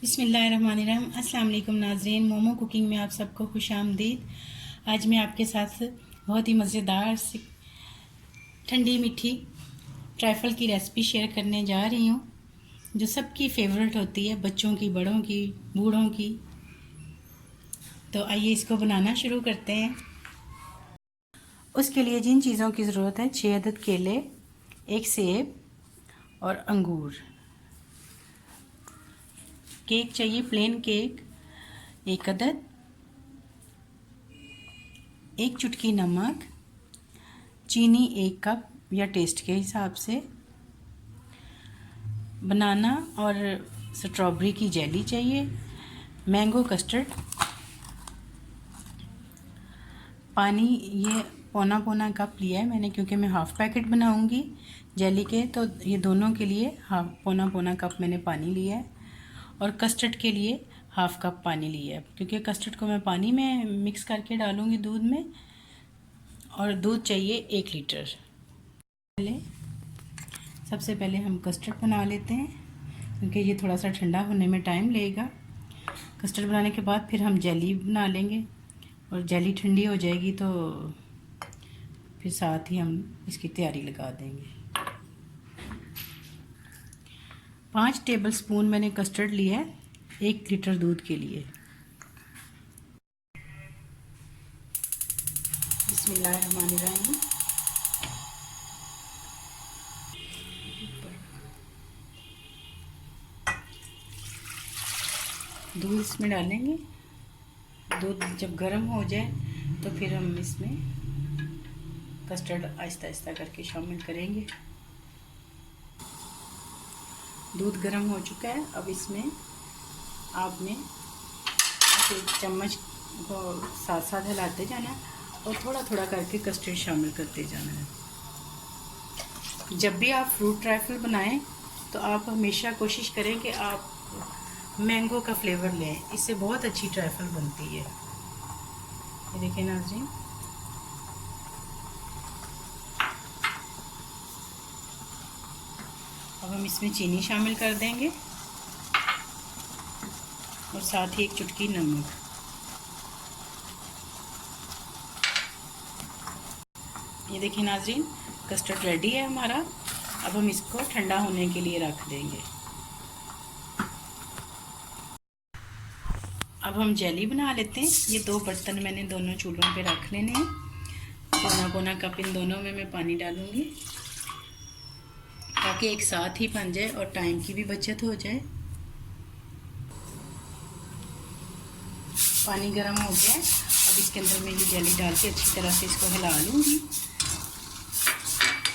बिस्मिल्लाहिर्रहमानिर्रहीम। अस्सलाम वालेकुम नाज़रीन, मोमो कुकिंग में आप सबको खुशामदीद। आज मैं आपके साथ बहुत ही मज़ेदार सी ठंडी मीठी ट्राइफल की रेसिपी शेयर करने जा रही हूँ, जो सबकी फेवरेट होती है, बच्चों की, बड़ों की, बूढ़ों की। तो आइए इसको बनाना शुरू करते हैं। उसके लिए जिन चीज़ों की ज़रूरत है, 6 अदद केले, 1 सेब और अंगूर। केक चाहिए, प्लेन केक 1 अदद, 1 चुटकी नमक, चीनी 1 कप या टेस्ट के हिसाब से, बनाना और स्ट्रॉबेरी की जेली चाहिए, मैंगो कस्टर्ड, पानी ये पौना कप लिया है मैंने, क्योंकि मैं हाफ़ पैकेट बनाऊंगी जेली के, तो ये दोनों के लिए पौना कप मैंने पानी लिया है। और कस्टर्ड के लिए हाफ़ कप पानी लिया है, क्योंकि कस्टर्ड को मैं पानी में मिक्स करके डालूंगी दूध में। और दूध चाहिए 1 लीटर। सबसे पहले हम कस्टर्ड बना लेते हैं, क्योंकि ये थोड़ा सा ठंडा होने में टाइम लगेगा। कस्टर्ड बनाने के बाद फिर हम जेली बना लेंगे, और जेली ठंडी हो जाएगी तो फिर साथ ही हम इसकी तैयारी लगा देंगे। 5 टेबलस्पून मैंने कस्टर्ड लिया है 1 लीटर दूध के लिए। बिस्मिल्लाहिर्रहमानिर्रहीम। दूध इसमें डालेंगे। दूध जब गर्म हो जाए तो फिर हम इसमें कस्टर्ड आहिस्ता आहिस्ता करके शामिल करेंगे। दूध गर्म हो चुका है। अब इसमें आपने एक चम्मच को साथ साथ हिलाते जाना और थोड़ा थोड़ा करके कस्टर्ड शामिल करते जाना है। जब भी आप फ्रूट ट्राइफल बनाएं तो आप हमेशा कोशिश करें कि आप मैंगो का फ्लेवर लें, इससे बहुत अच्छी ट्राइफल बनती है। ये देखिए नाज़रीन, अब हम इसमें चीनी शामिल कर देंगे और साथ ही 1 चुटकी नमक। ये देखिए नाज़रीन, कस्टर्ड रेडी है हमारा। अब हम इसको ठंडा होने के लिए रख देंगे। अब हम जेली बना लेते हैं। ये 2 बर्तन मैंने दोनों चूल्हों पे रख लेने हैं। पौना कप इन दोनों में मैं पानी डालूंगी, ताकि एक साथ ही बन जाए और टाइम की भी बचत हो जाए। पानी गर्म हो गया है। अब इसके अंदर मैं ये जेली डाल के अच्छी तरह से इसको हिला लूँगी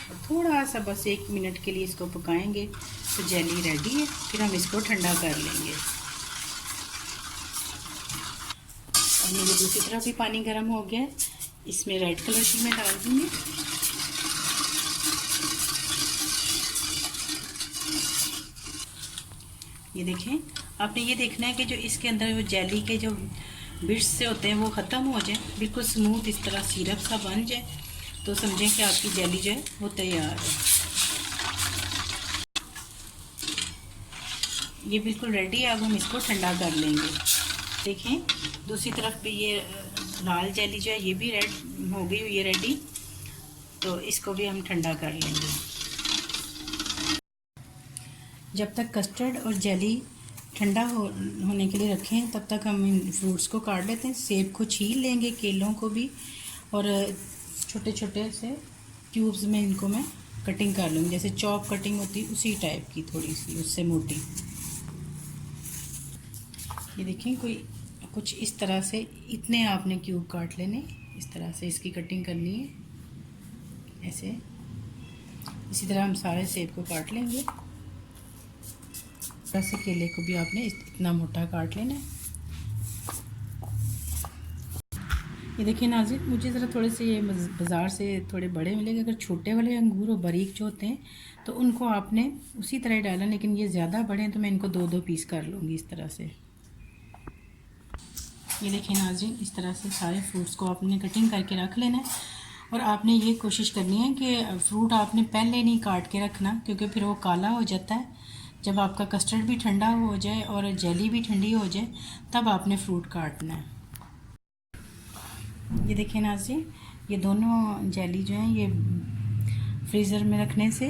और थोड़ा सा बस 1 मिनट के लिए इसको पकाएंगे तो जेली रेडी है। फिर हम इसको ठंडा कर लेंगे। और मेरी दूसरी तरफ भी पानी गर्म हो गया है। इसमें रेड कलर की मैं डाल दूँगी। ये देखें, आपने ये देखना है कि जो इसके अंदर वो जेली के जो बिट्स से होते हैं वो ख़त्म हो जाए, बिल्कुल स्मूथ इस तरह सिरप सा बन जाए, तो समझें कि आपकी जेली जो है वो तैयार है। ये बिल्कुल रेडी है। अब हम इसको ठंडा कर लेंगे। देखें, दूसरी तरफ भी ये लाल जेली जो है ये भी रेड हो गई हुई है, रेडी। तो इसको भी हम ठंडा कर लेंगे। जब तक कस्टर्ड और जेली ठंडा होने के लिए रखें, तब तक हम इन फ्रूट्स को काट लेते हैं। सेब को छील लेंगे, केलों को भी, और छोटे छोटे से क्यूब्स में इनको मैं कटिंग कर लूँगी, जैसे चॉप कटिंग होती है उसी टाइप की, थोड़ी सी उससे मोटी। ये देखिए, कुछ इस तरह से इतने आपने क्यूब काट लेने, इस तरह से इसकी कटिंग करनी है ऐसे। इसी तरह हम सारे सेब को काट लेंगे। से केले को भी आपने इतना मोटा काट लेना है। ये देखिए नाज़रीन, मुझे ज़रा थोड़े से ये बाज़ार से थोड़े बड़े मिलेंगे। अगर छोटे वाले अंगूर और बारीक जो होते हैं तो उनको आपने उसी तरह ही डालना, लेकिन ये ज़्यादा बड़े हैं तो मैं इनको 2-2 पीस कर लूँगी इस तरह से। ये देखिए नाज़रीन, इस तरह से सारे फ्रूट्स को आपने कटिंग करके रख लेना है। और आपने ये कोशिश करनी है कि फ्रूट आपने पहले नहीं काट के रखना, क्योंकि फिर वो काला हो जाता है। जब आपका कस्टर्ड भी ठंडा हो जाए और जेली भी ठंडी हो जाए तब आपने फ्रूट काटना है। ये देखिए नाज़रीन, ये दोनों जेली जो हैं ये फ्रीज़र में रखने से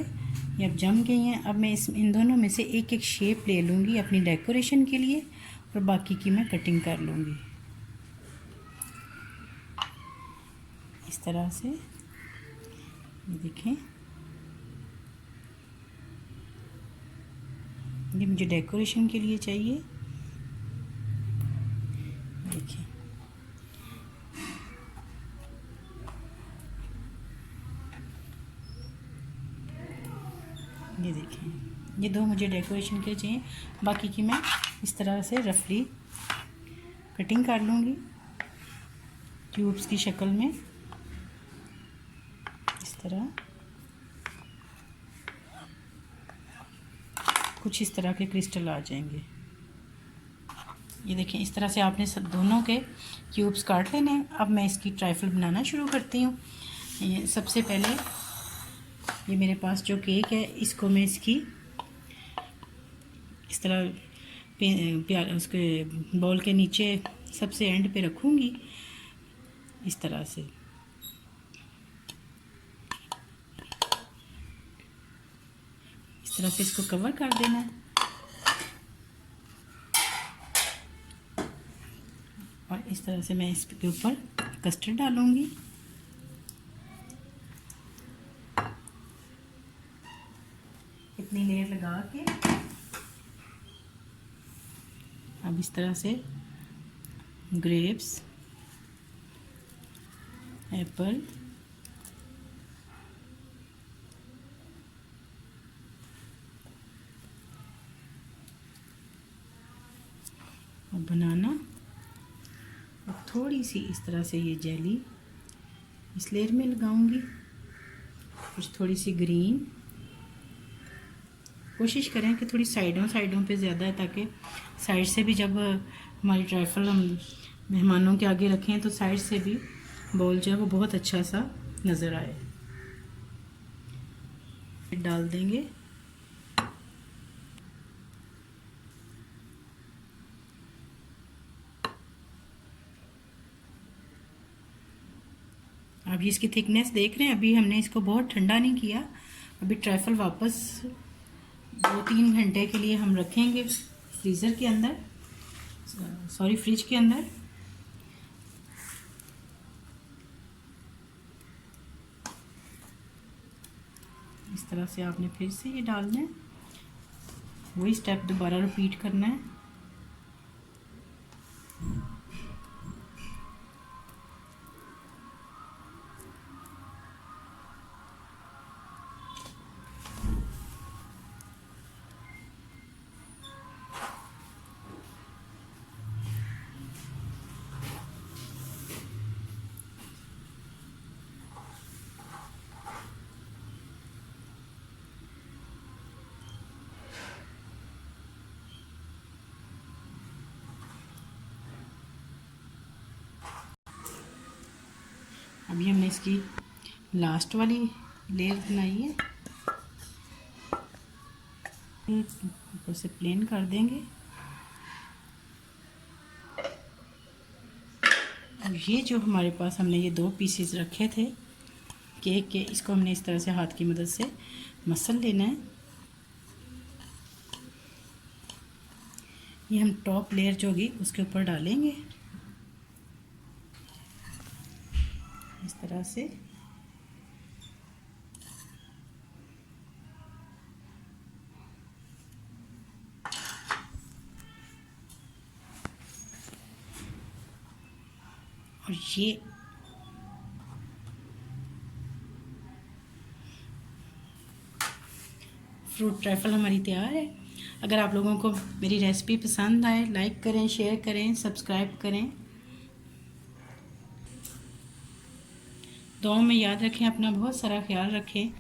ये अब जम गई हैं। अब मैं इन दोनों में से एक एक शेप ले लूँगी अपनी डेकोरेशन के लिए और बाकी की मैं कटिंग कर लूँगी इस तरह से। ये देखें, ये मुझे डेकोरेशन के लिए चाहिए। देखिए ये देखें, ये दो मुझे डेकोरेशन के चाहिए, बाकी की मैं इस तरह से रफली कटिंग कर लूँगी ट्यूब्स की शक्ल में इस तरह। कुछ इस तरह के क्रिस्टल आ जाएंगे। ये देखें, इस तरह से आपने सब दोनों के क्यूब्स काट लेने हैं। अब मैं इसकी ट्राइफल बनाना शुरू करती हूँ। ये सबसे पहले ये मेरे पास जो केक है इसको मैं इसकी इस तरह प्यार उसके बॉल के नीचे सबसे एंड पे रखूँगी इस तरह से। इस तरह से इसको कवर कर देना है और इस तरह से मैं इसके ऊपर कस्टर्ड डालूँगी। इतनी लेयर लगा के अब इस तरह से ग्रेप्स, एप्पल, और बनाना और थोड़ी सी इस तरह से ये जेली इस लेयर में लगाऊंगी। कुछ थोड़ी सी ग्रीन, कोशिश करें कि थोड़ी साइडों पे ज़्यादा है ताकि साइड से भी जब हमारी ट्राइफल हम मेहमानों के आगे रखें तो साइड से भी बॉल जो है वो बहुत अच्छा सा नज़र आए। डाल देंगे। अभी इसकी थिकनेस देख रहे हैं, अभी हमने इसको बहुत ठंडा नहीं किया। अभी ट्राइफल वापस 2-3 घंटे के लिए हम रखेंगे फ्रीज़र के अंदर, सॉरी फ्रिज के अंदर। इस तरह से आपने फिर से ये डालना है, वही स्टेप दोबारा रिपीट करना है। अभी हमने इसकी लास्ट वाली लेयर बनाई है, ऊपर से प्लेन कर देंगे। और ये जो हमारे पास हमने ये 2 पीसेस रखे थे केक के, इसको हमने इस तरह से हाथ की मदद से मसल लेना है। ये हम टॉप लेयर जो होगी उसके ऊपर डालेंगे इस तरह से। और ये फ्रूट ट्रैफल हमारी तैयार है। अगर आप लोगों को मेरी रेसिपी पसंद आए, लाइक करें, शेयर करें, सब्सक्राइब करें। दुआओं में याद रखें, अपना बहुत सारा ख्याल रखें।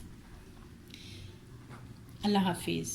अल्लाह हाफिज़।